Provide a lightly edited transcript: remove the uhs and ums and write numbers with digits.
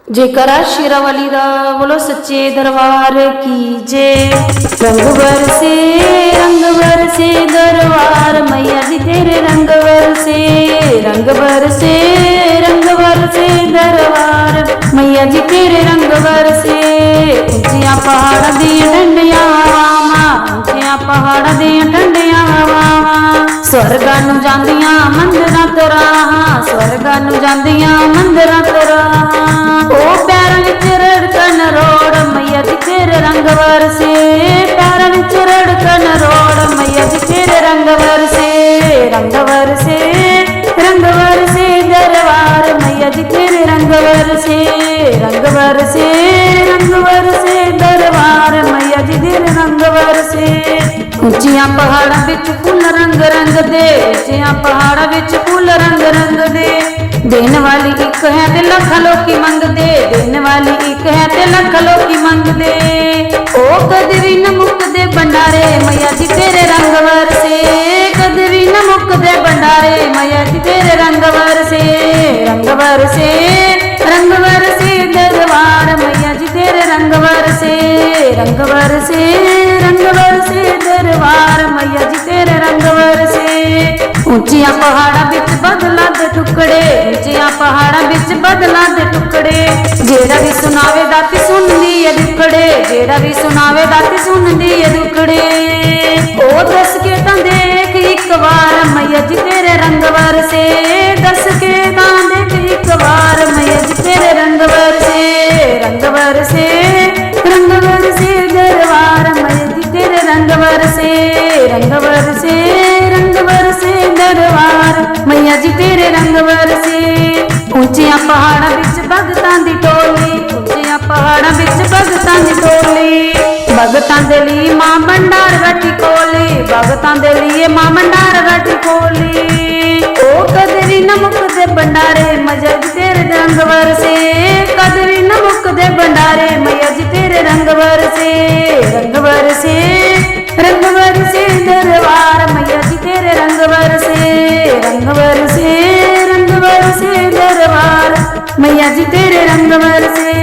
जेकरा शेरावाली दा बोलो सच्चे दरबार की जय। रंग बरसे दरबार मैया जी तेरे रंग बरसे दरबार मैया जी तेरे रंग बरसे। ऊंचिया पहाड़ दी ठंडिया हवावां, ऊंचिया पहाड़ दी ठंडिया हवावां स्वर्गां नूं जांदियां मंदिरां तराहां, स्वर्गां नूं जांदियां मंदिरां तराहां। ओ पैरां विच रड़कन रोड़ मैया जी तेरे रंग बरसे, पैरां विच रड़कन रोड़ मैया जी तेरे रंग बरसे दरबार मैया जी तेरे रंग बरसे दरबार मैया जी तेरे रंग बरसे। ऊंचिया पहाड़ां विच फुल रंग रंग दे, ऊंचिया पहाड़ां विच फुल रंग रंग दे। देने वाली एक है ते लख लोकी मंगदे, देने वाली एक है ते लख लोकी मंगदे। ओ कदे भी न मुकदे भंडारे मैया जी तेरे रंग बरसे, कदे भी न मुकदे भंडारे मैया जी तेरे रंग बरसे दरबार मैया जी तेरे रंग बरसे दरबार मैया जी तेरे रंग बरसे। ऊंचिया पहाड़ां विच बदलां दे टुकड़े, ऊंचिया पहाड़ां विच बदलां दे टुकड़े। जेड़ा भी सुनावे दाती सुनदी है दुखड़े, जेड़ा भी सुनावे दाती सुनदी है दुखड़े। ओ दस के तां देख एक बार मैया जी तेरे रंग बरसे, दस के तां देख एक बार मैया जी तेरे रंग बरसे दरबार मैया जी तेरे रंग बरसे दरबार मैया जी तेरे रंग बरसे। ऊंचिया पहाड़ां विच भगतां दी टोली, ऊंचिया पहाड़ां विच भगतां दी टोली। भगतां दे लई मां भंडार बैठी कोली, भगतां दे लिए मां भंडार बैठी कोली। ओ कदे भी न मुकदे भंडारे मैया जी तेरे रंग बरसे, कदे भी न मुकदे भंडारे मैया जी तेरे रंग बरसे दरबार मैया जी तेरे रंग बरसे दरबार मैया जी तेरे रंग बरसे